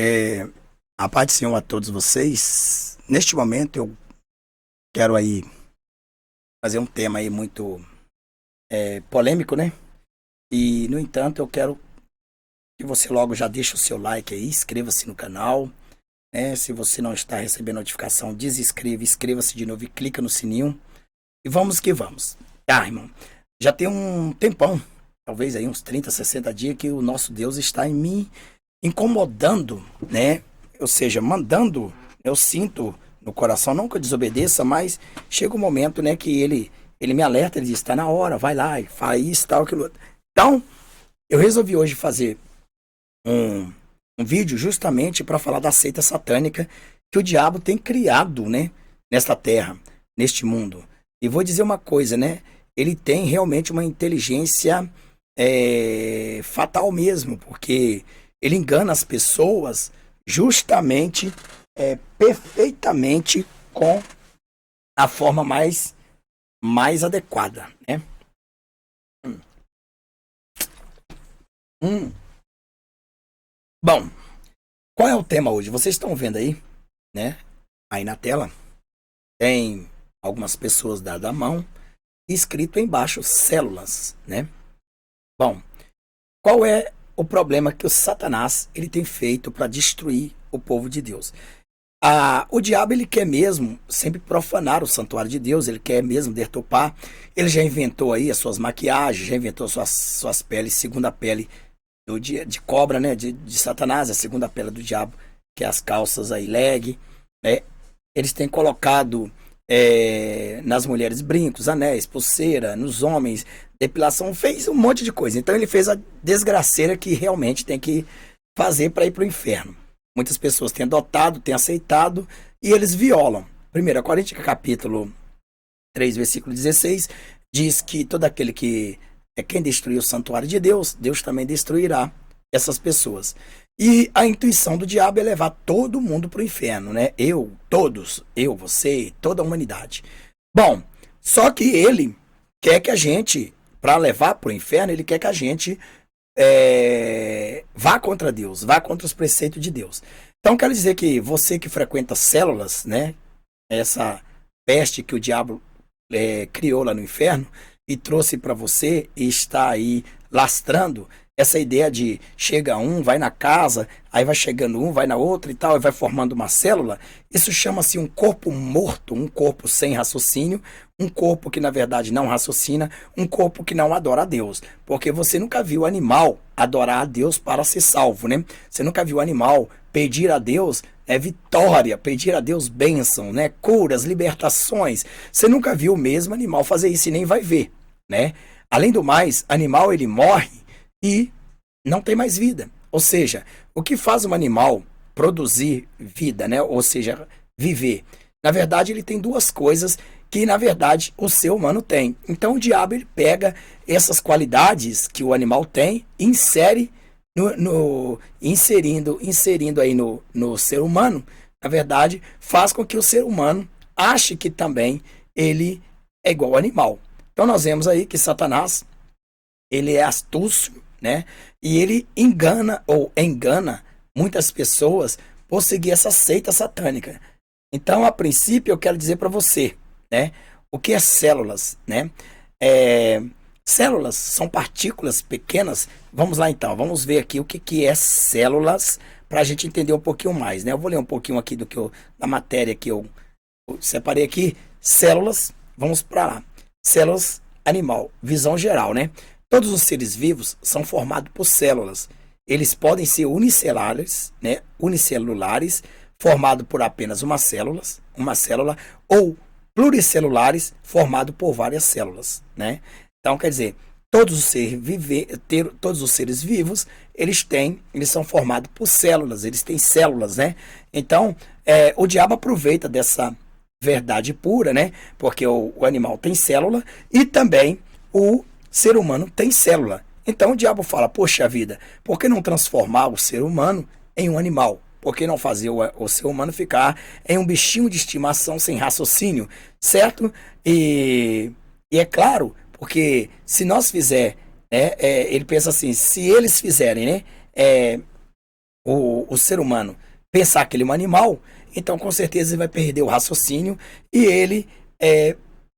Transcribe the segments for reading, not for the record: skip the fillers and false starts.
É, a paz do Senhor a todos vocês. Neste momento eu quero aí fazer um tema aí muito polêmico, né? E, no entanto, eu quero que você logo já deixe o seu like aí, inscreva-se no canal, né? Se você não está recebendo notificação, desinscreva, inscreva-se de novo e clica no sininho. E vamos que vamos. Tá, irmão? Já tem um tempão, talvez aí uns 30, 60 dias que o nosso Deus está em me incomodando, né? Ou seja, mandando, eu sinto no coração, não que eu desobedeça, mas chega um momento, né, que ele me alerta, ele diz, está na hora, vai lá, e faz isso, tal, aquilo outro. Então, eu resolvi hoje fazer um, um vídeo justamente para falar da seita satânica que o diabo tem criado, né, nesta terra, neste mundo. E vou dizer uma coisa, né, ele tem realmente uma inteligência fatal mesmo, porque ele engana as pessoas justamente, perfeitamente com a forma mais adequada, né? Hum. Hum. Bom, qual é o tema hoje? Vocês estão vendo aí, né? Aí na tela tem algumas pessoas dadas a mão e escrito embaixo células, né? Bom, qual é o problema que o Satanás ele tem feito para destruir o povo de Deus? O diabo ele quer mesmo sempre profanar o santuário de Deus, ele quer mesmo deturpar. Ele já inventou aí as suas maquiagens, já inventou suas peles, segunda pele de cobra, né? De Satanás, a segunda pele do diabo, que é as calças aí leg, né? Eles têm colocado nas mulheres brincos, anéis, pulseira, nos homens, depilação, fez um monte de coisa. Então ele fez a desgraceira que realmente tem que fazer para ir para o inferno. Muitas pessoas têm adotado, têm aceitado e eles violam. 1 Coríntios capítulo 3, versículo 16, diz que todo aquele que é quem destruir o santuário de Deus, Deus também destruirá essas pessoas. E a intuição do diabo é levar todo mundo para o inferno, né? Todos, você, toda a humanidade. Bom, só que ele quer que a gente, para levar para o inferno, ele quer que a gente vá contra Deus, vá contra os preceitos de Deus. Então, quero dizer que você que frequenta células, né? Essa peste que o diabo criou lá no inferno e trouxe para você e está aí lastrando essa ideia de chega um, vai na casa, aí vai chegando um, vai na outra e tal, e vai formando uma célula. Isso chama-se um corpo morto, um corpo sem raciocínio, um corpo que na verdade não raciocina, um corpo que não adora a Deus. Porque você nunca viu animal adorar a Deus para ser salvo, né? Você nunca viu animal pedir a Deus vitória, pedir a Deus bênção, né? Curas, libertações. Você nunca viu o mesmo animal fazer isso e nem vai ver, né? Além do mais, animal ele morre e não tem mais vida. Ou seja, o que faz um animal produzir vida, né? Ou seja, viver? Na verdade, ele tem duas coisas que, na verdade, o ser humano tem. Então, o diabo ele pega essas qualidades que o animal tem e insere inserindo aí no ser humano. Na verdade, faz com que o ser humano ache que também ele é igual ao animal. Então, nós vemos aí que Satanás ele é astúcio, né? E ele engana muitas pessoas por seguir essa seita satânica. Então, a princípio, eu quero dizer para você, né? O que é células, né? Células são partículas pequenas. Vamos lá então, vamos ver aqui o que é células para a gente entender um pouquinho mais, né? Eu vou ler um pouquinho aqui da matéria que eu separei aqui. Células, vamos para lá. Células animal, visão geral, né? Todos os seres vivos são formados por células. Eles podem ser unicelulares, né? Unicelulares, formado por apenas uma célula, ou pluricelulares, formado por várias células, né? Então, quer dizer, todos os seres vivos, eles são formados por células, eles têm células, né? Então, o diabo aproveita dessa verdade pura, né? Porque o animal tem célula e também o ser humano tem célula. Então o diabo fala, poxa vida, por que não transformar o ser humano em um animal? Por que não fazer o ser humano ficar em um bichinho de estimação sem raciocínio, certo? E é claro, porque se nós fizer, ele pensa assim, se eles fizerem, né, o ser humano pensar que ele é um animal, então com certeza ele vai perder o raciocínio e ele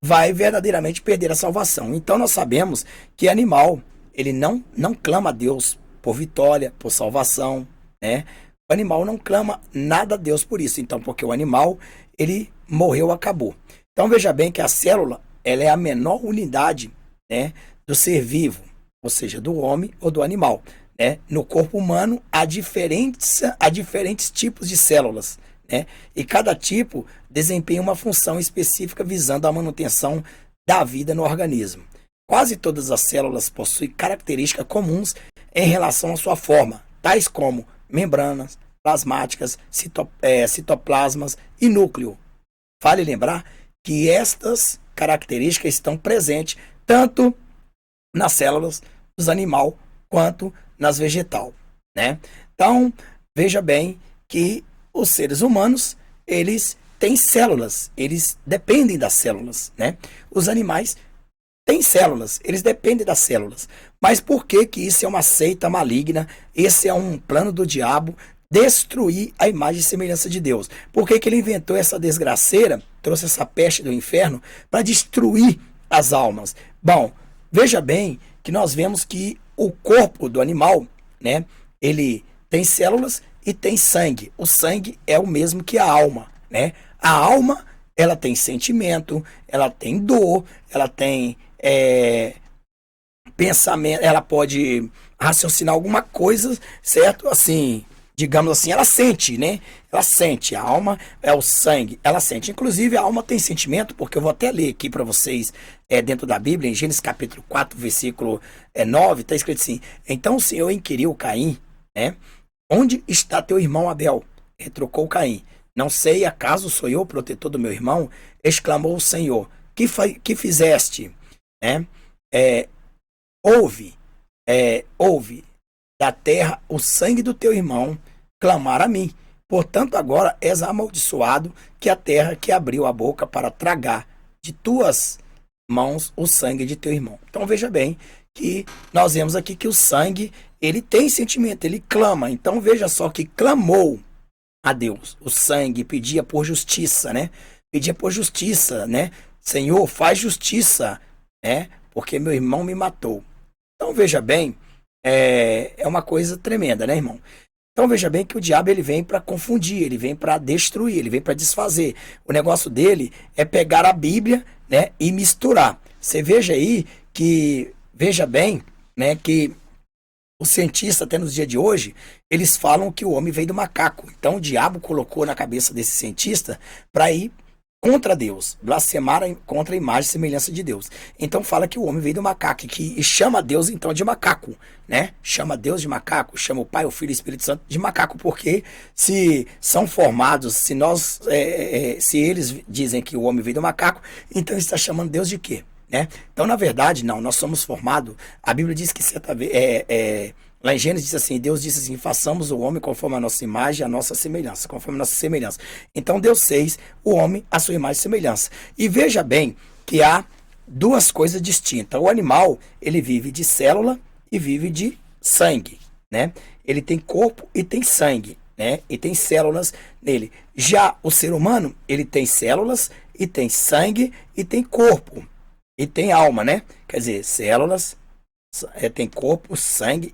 vai verdadeiramente perder a salvação. Então nós sabemos que animal, ele não clama a Deus por vitória, por salvação, né? O animal não clama nada a Deus por isso. Então, porque o animal, ele morreu, acabou. Então veja bem que a célula, ela é a menor unidade, né, do ser vivo, ou seja, do homem ou do animal. Né? No corpo humano há diferentes tipos de células, né? E cada tipo desempenha uma função específica visando a manutenção da vida no organismo. Quase todas as células possuem características comuns em relação à sua forma, tais como membranas, plasmáticas, citoplasmas e núcleo. Vale lembrar que estas características estão presentes tanto nas células dos animais quanto nas vegetal, né? Então, veja bem que os seres humanos, eles têm células, eles dependem das células, né? Os animais têm células, eles dependem das células. Mas por que que isso é uma seita maligna? Esse é um plano do diabo destruir a imagem e semelhança de Deus. Por que que ele inventou essa desgraceira, trouxe essa peste do inferno para destruir as almas? Bom, veja bem que nós vemos que o corpo do animal, né, ele tem células e tem sangue. O sangue é o mesmo que a alma, né? A alma, ela tem sentimento, ela tem dor, ela tem pensamento, ela pode raciocinar alguma coisa, certo? Assim, digamos assim, ela sente, né? Ela sente, a alma é o sangue, ela sente. Inclusive, a alma tem sentimento, porque eu vou até ler aqui para vocês, dentro da Bíblia, em Gênesis capítulo 4, versículo 9, está escrito assim: então o Senhor inquiriu Caim, né? Onde está teu irmão Abel? Retrucou Caim. Não sei, acaso sou eu o protetor do meu irmão? Exclamou o Senhor. Que fizeste? Né? Ouve da terra o sangue do teu irmão clamar a mim. Portanto, agora és amaldiçoado que a terra que abriu a boca para tragar de tuas mãos o sangue de teu irmão. Então veja bem que nós vemos aqui que o sangue, ele tem sentimento, ele clama. Então veja só que clamou a Deus. O sangue pedia por justiça, né? Pedia por justiça, né? Senhor, faz justiça, né? Porque meu irmão me matou. Então veja bem, é uma coisa tremenda, né, irmão? Então veja bem que o diabo, ele vem para confundir, ele vem para destruir, ele vem para desfazer. O negócio dele é pegar a Bíblia, né, e misturar. Você veja aí que, veja bem, né, que os cientistas, até nos dias de hoje, eles falam que o homem veio do macaco. Então o diabo colocou na cabeça desse cientista para ir contra Deus, blasfemar contra a imagem e semelhança de Deus. Então fala que o homem veio do macaco, e chama Deus então de macaco, né? Chama Deus de macaco, chama o Pai, o Filho e o Espírito Santo de macaco, porque se são formados, se nós, se eles dizem que o homem veio do macaco, então está chamando Deus de quê? Né? Então, na verdade, não, nós somos formados, a Bíblia diz que certa vez, lá em Gênesis diz assim, Deus disse assim, façamos o homem conforme a nossa imagem e a nossa semelhança, conforme a nossa semelhança. Então Deus fez o homem a sua imagem e semelhança. E veja bem que há duas coisas distintas. O animal, ele vive de célula e vive de sangue, né? Ele tem corpo e tem sangue, né? E tem células nele. Já o ser humano, ele tem células e tem sangue e tem corpo. E tem alma, né? Quer dizer, células, tem corpo, sangue,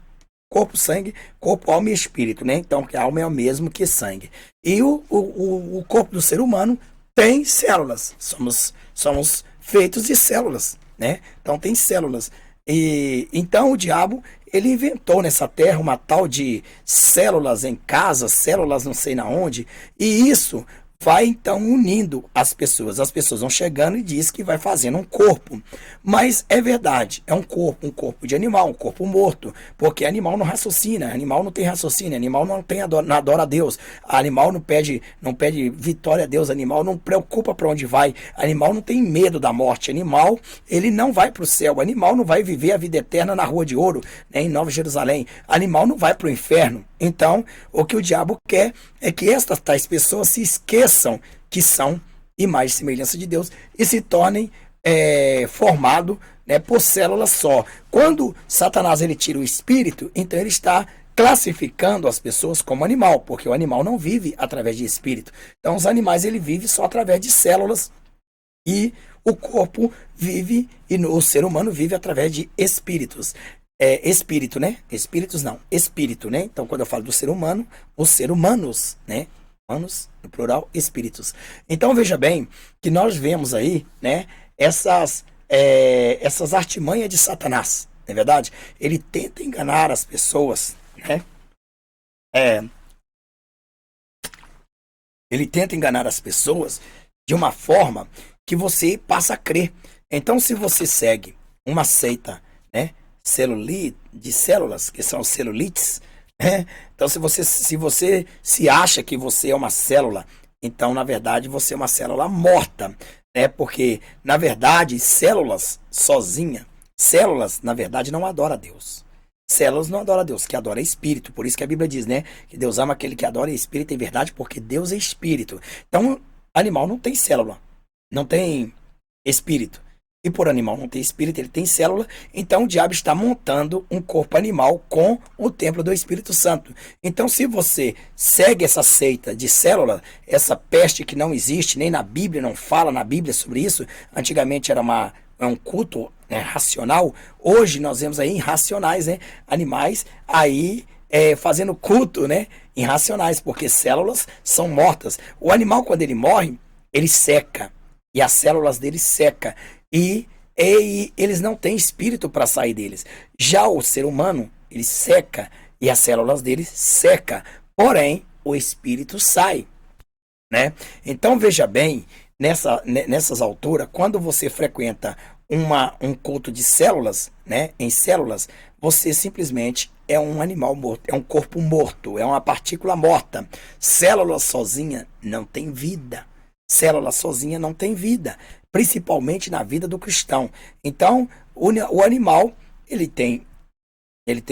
alma e espírito, né? Então, que a alma é o mesmo que sangue. E o corpo do ser humano tem células. Somos feitos de células, né? Então, tem células. E então, o diabo, ele inventou nessa terra uma tal de células em casa, células não sei na onde, e isso vai então unindo as pessoas. As pessoas vão chegando e diz que vai fazendo um corpo. Mas é verdade, é um corpo de animal, um corpo morto. Porque animal não raciocina, animal não tem raciocínio, animal não adora a Deus. Animal não pede vitória a Deus, animal não preocupa para onde vai, animal não tem medo da morte, animal, ele não vai para o céu, animal não vai viver a vida eterna na Rua de Ouro, né, em Nova Jerusalém, animal não vai para o inferno. Então, o que o diabo quer é que estas tais pessoas se esqueçam que são imagem e semelhança de Deus e se tornem formado, né, por células só. Quando Satanás ele tira o espírito, então ele está classificando as pessoas como animal, porque o animal não vive através de espírito. Então, os animais ele vive só através de células e o corpo vive, o ser humano vive através de espíritos. Espírito, né? Espíritos não, espírito, né? Então, quando eu falo do ser humano, os seres humanos, né? Humanos, no plural, espíritos. Então, veja bem que nós vemos aí, né? Essas artimanhas de Satanás, não é verdade? Ele tenta enganar as pessoas, né? Ele tenta enganar as pessoas de uma forma que você passa a crer. Então, se você segue uma seita, né, de células, que são celulites, né? Então, se você se acha que você é uma célula, então, na verdade, você é uma célula morta, né? Porque, na verdade, células, na verdade, não adoram a Deus. Células não adoram a Deus, que adora é espírito. Por isso que a Bíblia diz, né? Que Deus ama aquele que adora espírito em verdade, porque Deus é espírito. Então, animal não tem célula, não tem espírito. E por animal não tem espírito, ele tem célula. Então, o diabo está montando um corpo animal com o templo do Espírito Santo. Então, se você segue essa seita de célula, essa peste que não existe, nem na Bíblia, não fala na Bíblia sobre isso. Antigamente era um culto, né, racional. Hoje nós vemos aí irracionais, né? Animais aí fazendo culto, né? Irracionais, porque células são mortas. O animal, quando ele morre, ele seca. E as células dele secam. E eles não têm espírito para sair deles. Já o ser humano, ele seca e as células dele secam. Porém, o espírito sai, né? Então, veja bem, nessas alturas, quando você frequenta um culto de células, né? Em células, você simplesmente é um animal morto, é um corpo morto, é uma partícula morta. Célula sozinha não tem vida. Célula sozinha não tem vida, principalmente na vida do cristão. Então, o animal, ele tem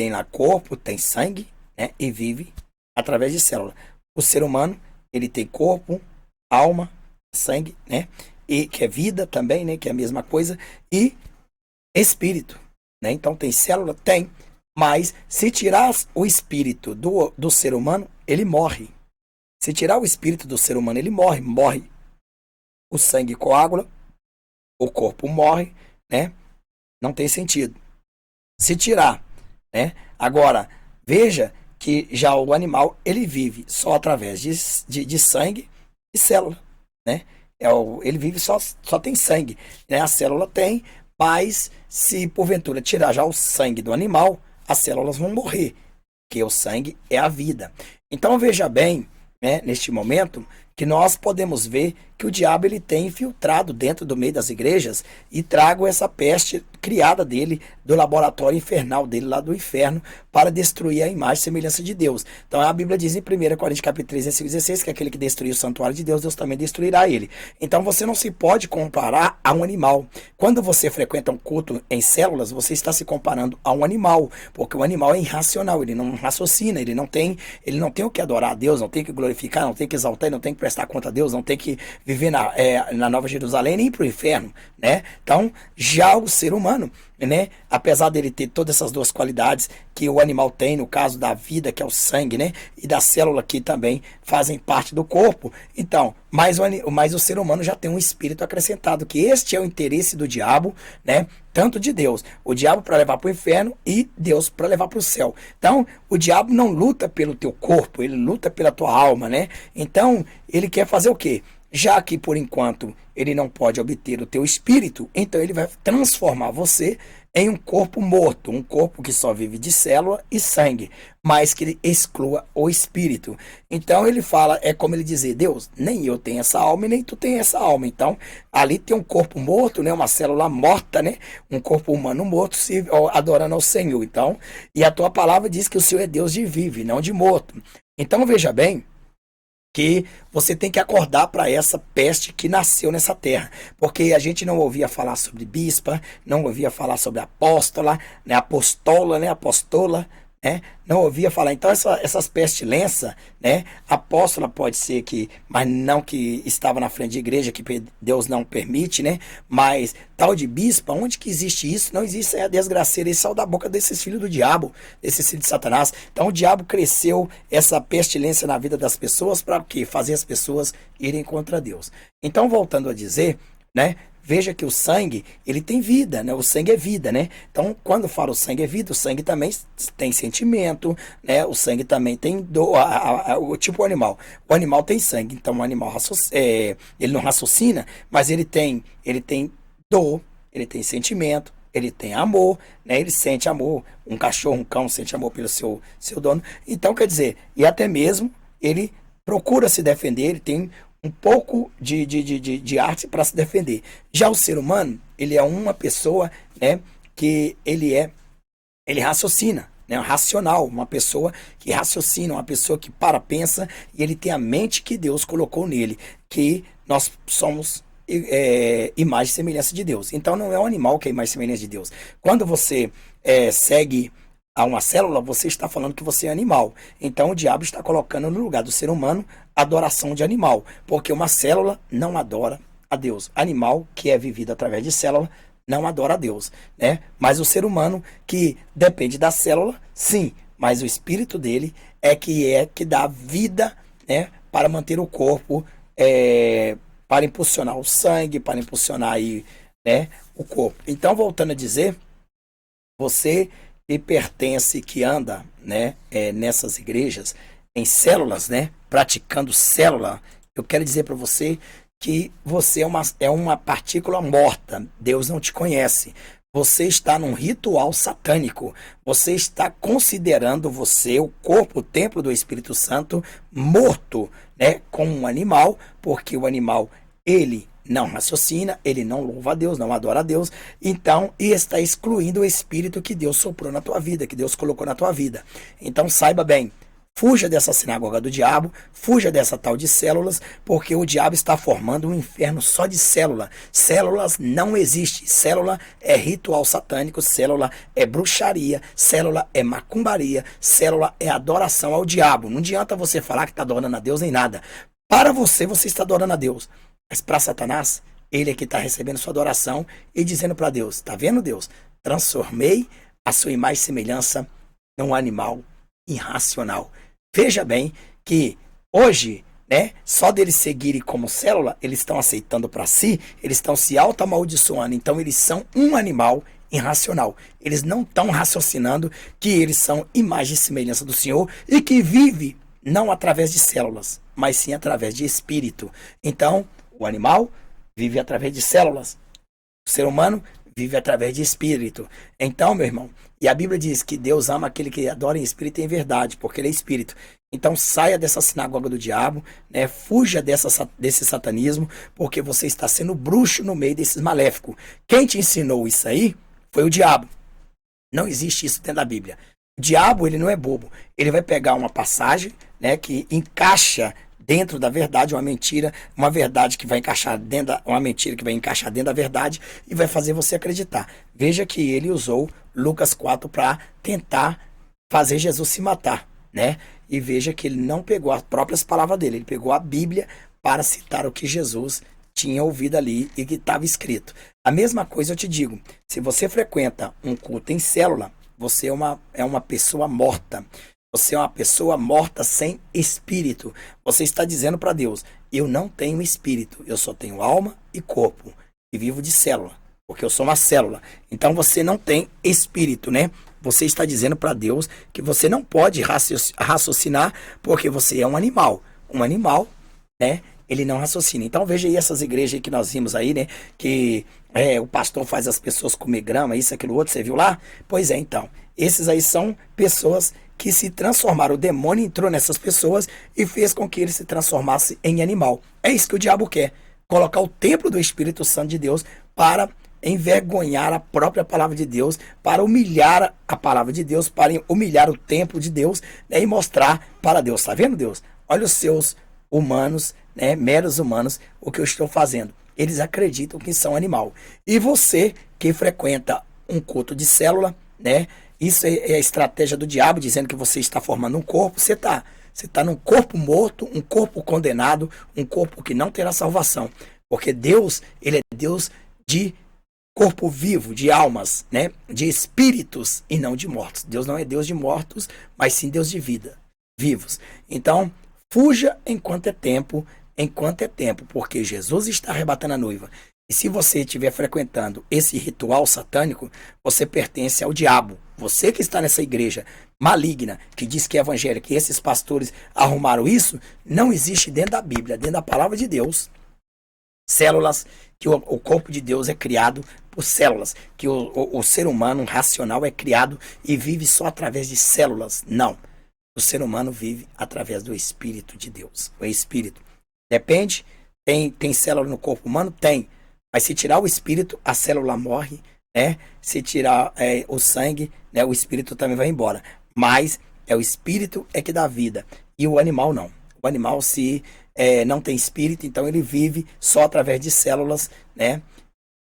lá corpo, tem sangue, né, e vive através de célula. O ser humano, ele tem corpo, alma, sangue, né, e que é vida também, né, que é a mesma coisa, e espírito, né? Então, tem célula? Tem, mas se tirar o espírito do ser humano, ele morre. Se tirar o espírito do ser humano, ele morre. O sangue coagula, o corpo morre, né? Não tem sentido. Se tirar, né? Agora, veja que já o animal, ele vive só através de sangue e célula, né? Ele vive só tem sangue, né? A célula tem, mas se porventura tirar já o sangue do animal, as células vão morrer, porque o sangue é a vida. Então, veja bem, né, neste momento, que nós podemos ver que o diabo ele tem infiltrado dentro do meio das igrejas e trago essa peste criada dele, do laboratório infernal dele lá do inferno, para destruir a imagem e semelhança de Deus. Então a Bíblia diz em 1 Coríntios capítulo 3, versículo 16, que aquele que destruir o santuário de Deus, Deus também destruirá ele. Então você não se pode comparar a um animal. Quando você frequenta um culto em células, você está se comparando a um animal, porque o animal é irracional, ele não raciocina, ele não tem o que adorar a Deus, não tem que glorificar, não tem que exaltar, não tem que prestar conta a Deus, não tem que viver na Nova Jerusalém nem para o inferno, né? Então, já o ser humano, né, apesar dele ter todas essas duas qualidades que o animal tem, no caso da vida, que é o sangue, né, e da célula que também fazem parte do corpo, então, mas o ser humano já tem um espírito acrescentado, que este é o interesse do diabo, né, tanto de Deus, o diabo para levar para o inferno e Deus para levar para o céu. Então, o diabo não luta pelo teu corpo, ele luta pela tua alma, né? Então, ele quer fazer o quê? Já que, por enquanto, ele não pode obter o teu espírito, então ele vai transformar você em um corpo morto, um corpo que só vive de célula e sangue, mas que ele exclua o espírito. Então ele fala, é como ele dizer, Deus, nem eu tenho essa alma e nem tu tem essa alma. Então ali tem um corpo morto, né, uma célula morta, né, um corpo humano morto, adorando ao Senhor. Então, e a tua palavra diz que o Senhor é Deus de vivo, não de morto. Então veja bem, que você tem que acordar para essa peste que nasceu nessa terra. Porque a gente não ouvia falar sobre bispa, não ouvia falar sobre apóstola, né, apostola, né? Não ouvia falar. Então, essas pestilências, né? Apóstola pode ser que, mas não que estava na frente de igreja, que Deus não permite, né? Mas tal de bispa, onde que existe isso? Não existe a desgraceira. Isso saiu da boca desses filhos do diabo, desses filhos de Satanás. Então, o diabo cresceu essa pestilência na vida das pessoas para quê? Fazer as pessoas irem contra Deus. Então, voltando a dizer, né? Veja que o sangue, ele tem vida, né? O sangue é vida, né? Então, quando fala o sangue é vida, o sangue também tem sentimento, né? O sangue também tem dor, o tipo animal. O animal tem sangue, então o animal ele não raciocina, mas ele tem dor, ele tem sentimento, ele tem amor, né? Ele sente amor. Um cachorro, um cão sente amor pelo seu dono. Então, quer dizer, e até mesmo ele procura se defender, ele tem um pouco de arte para se defender. Já o ser humano, ele é uma pessoa, né, que ele raciocina, né, racional, uma pessoa que raciocina, uma pessoa que pensa, e ele tem a mente que Deus colocou nele, que nós somos imagem e semelhança de Deus. Então não é um animal que é imagem e semelhança de Deus. Quando você segue a uma célula, você está falando que você é animal. Então o diabo está colocando no lugar do ser humano adoração de animal, porque uma célula não adora a Deus. Animal que é vivido através de célula não adora a Deus, né? Mas o ser humano que depende da célula, sim, mas o espírito dele é que dá vida, né, para manter o corpo, para impulsionar o sangue, para impulsionar aí, né, o corpo. Então, voltando a dizer, você que pertence, que anda, né, nessas igrejas, em células, né, praticando célula, eu quero dizer para você que você é uma partícula morta. Deus não te conhece. Você está num ritual satânico. Você está considerando você, o corpo, o templo do Espírito Santo, morto, né, como um animal, porque o animal, ele não raciocina, ele não louva a Deus, não adora a Deus, então, e está excluindo o Espírito que Deus soprou na tua vida, que Deus colocou na tua vida. Então, saiba bem, fuja dessa sinagoga do diabo, fuja dessa tal de células, porque o diabo está formando um inferno só de célula. Células não existe. Célula é ritual satânico, célula é bruxaria, célula é macumbaria, célula é adoração ao diabo. Não adianta você falar que está adorando a Deus nem nada. Para você, você está adorando a Deus. Mas para Satanás, ele é que está recebendo sua adoração e dizendo para Deus, tá vendo, Deus? Transformei a sua imagem e semelhança num animal irracional. Veja bem que hoje, né, só deles seguirem como célula, eles estão aceitando para si, eles estão se auto-amaldiçoando, então eles são um animal irracional. Eles não estão raciocinando que eles são imagem e semelhança do Senhor e que vive não através de células, mas sim através de espírito. Então, o animal vive através de células. O ser humano vive através de espírito. Então, meu irmão, e a Bíblia diz que Deus ama aquele que adora em espírito e em verdade, porque ele é espírito. Então, saia dessa sinagoga do diabo, né? Fuja desse satanismo, porque você está sendo bruxo no meio desses maléficos. Quem te ensinou isso aí foi o diabo. Não existe isso dentro da Bíblia. O diabo, ele não é bobo. Ele vai pegar uma passagem, né, que encaixa dentro da verdade, uma verdade que vai encaixar uma mentira que vai encaixar dentro da verdade e vai fazer você acreditar. Veja que ele usou Lucas 4 para tentar fazer Jesus se matar, né? E veja que ele não pegou as próprias palavras dele, ele pegou a Bíblia para citar o que Jesus tinha ouvido ali e que estava escrito. A mesma coisa eu te digo, se você frequenta um culto em célula, você é uma pessoa morta. Você é uma pessoa morta sem espírito. Você está dizendo para Deus, eu não tenho espírito, eu só tenho alma e corpo. E vivo de célula, porque eu sou uma célula. Então você não tem espírito, né? Você está dizendo para Deus que você não pode raciocinar porque você é um animal. Um animal, né? Ele não raciocina. Então veja aí essas igrejas aí que nós vimos aí, né? Que o pastor faz as pessoas comer grama, isso, aquilo, outro, você viu lá? Pois é, então. Esses aí são pessoas que se transformaram. O demônio entrou nessas pessoas e fez com que ele se transformasse em animal. É isso que o diabo quer. Colocar o templo do Espírito Santo de Deus para envergonhar a própria palavra de Deus, para humilhar a palavra de Deus, para humilhar o templo de Deus, né, e mostrar para Deus. Está vendo, Deus? Olha os seus humanos, né, meros humanos, o que eu estou fazendo. Eles acreditam que são animal. E você que frequenta um culto de célula, né, Isso é a estratégia do diabo, dizendo que você está formando um corpo. Você está. Você está num corpo morto, um corpo condenado, um corpo que não terá salvação. Porque Deus, ele é Deus de corpo vivo, de almas, né? De espíritos e não de mortos. Deus não é Deus de mortos, mas sim Deus de vida, vivos. Então, fuja enquanto é tempo, porque Jesus está arrebatando a noiva. E se você estiver frequentando esse ritual satânico, você pertence ao diabo. Você que está nessa igreja maligna, que diz que é evangélica, que esses pastores arrumaram isso, não existe dentro da Bíblia, dentro da palavra de Deus, células, que o corpo de Deus é criado por células, que o ser humano racional é criado e vive só através de células. Não. O ser humano vive através do Espírito de Deus. O Espírito. Depende. Tem célula no corpo humano? Tem. Mas se tirar o Espírito, a célula morre. Né? Se tirar o sangue, né, o Espírito também vai embora. Mas o Espírito é que dá vida. E o animal não. O animal, se não tem espírito, então ele vive só através de células, né?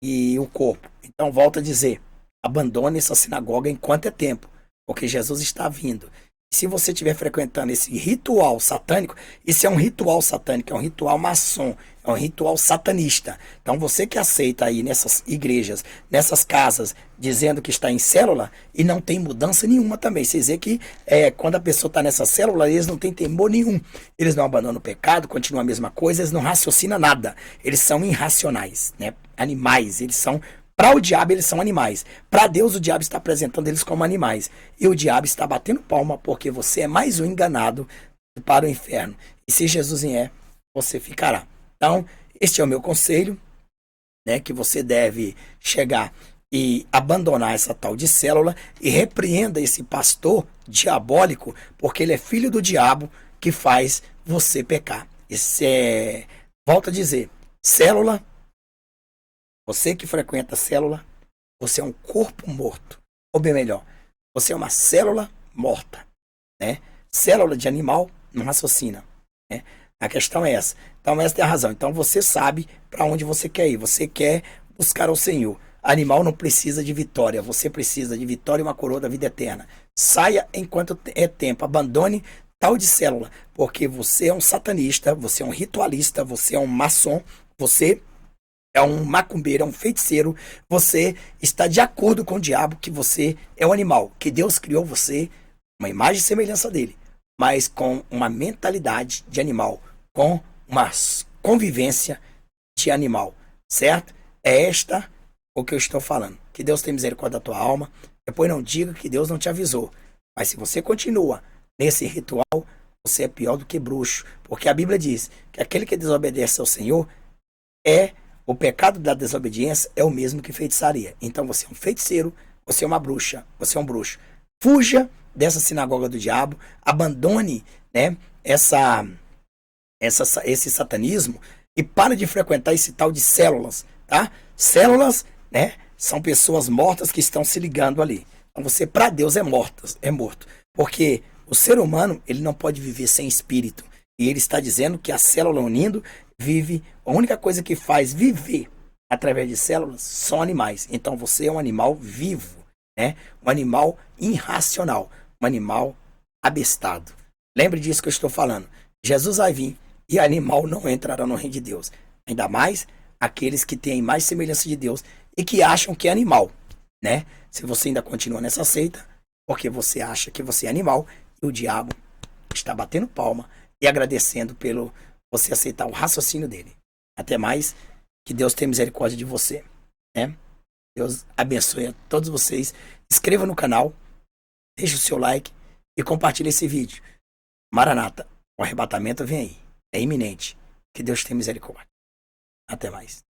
E o corpo. Então, volto a dizer, abandone essa sinagoga enquanto é tempo, porque Jesus está vindo. Se você estiver frequentando esse ritual satânico, isso é um ritual satânico, é um ritual maçom, é um ritual satanista. Então, você que aceita aí nessas igrejas, nessas casas, dizendo que está em célula e não tem mudança nenhuma também. Você dizer que quando a pessoa está nessa célula, eles não têm temor nenhum. Eles não abandonam o pecado, continuam a mesma coisa, eles não raciocinam nada. Eles são irracionais, né? Animais, eles são... Para o diabo, eles são animais. Para Deus, o diabo está apresentando eles como animais. E o diabo está batendo palma porque você é mais um enganado para o inferno. E se Jesus vier, você ficará. Então, este é o meu conselho, né, que você deve chegar e abandonar essa tal de célula e repreenda esse pastor diabólico, porque ele é filho do diabo que faz você pecar. Volto a dizer, célula. Você que frequenta a célula, você é um corpo morto. Ou bem melhor, você é uma célula morta. Né? Célula de animal não raciocina. Né? A questão é essa. Então, essa é a razão. Então, você sabe para onde você quer ir. Você quer buscar o Senhor. Animal não precisa de vitória. Você precisa de vitória e uma coroa da vida eterna. Saia enquanto é tempo. Abandone tal de célula. Porque você é um satanista, você é um ritualista, você é um maçom, você é um macumbeiro, é um feiticeiro, você está de acordo com o diabo que você é um animal, que Deus criou você, uma imagem e semelhança dele, mas com uma mentalidade de animal, com uma convivência de animal, certo? É esta o que eu estou falando. Que Deus tenha misericórdia da tua alma, depois não diga que Deus não te avisou, mas se você continua nesse ritual, você é pior do que bruxo, porque a Bíblia diz que aquele que desobedece ao Senhor o pecado da desobediência é o mesmo que feitiçaria. Então você é um feiticeiro, você é uma bruxa, você é um bruxo. Fuja dessa sinagoga do diabo, abandone, né, esse satanismo e pare de frequentar esse tal de células, tá? Células, né, são pessoas mortas que estão se ligando ali. Então você, para Deus, é morto. Porque o ser humano, ele não pode viver sem espírito. E ele está dizendo que a célula unindo vive, a única coisa que faz viver através de células são animais. Então você é um animal vivo, né? Um animal irracional, um animal abestado. Lembre disso que eu estou falando. Jesus vai vir e animal não entrará no reino de Deus. Ainda mais aqueles que têm mais semelhança de Deus e que acham que é animal, né? Se você ainda continua nessa seita, porque você acha que você é animal e o diabo está batendo palma e agradecendo pelo você aceitar o raciocínio dele. Até mais, que Deus tenha misericórdia de você, né? Deus abençoe a todos vocês. Inscreva no canal, deixe o seu like e compartilhe esse vídeo. Maranata, o arrebatamento vem aí. É iminente. Que Deus tenha misericórdia. Até mais.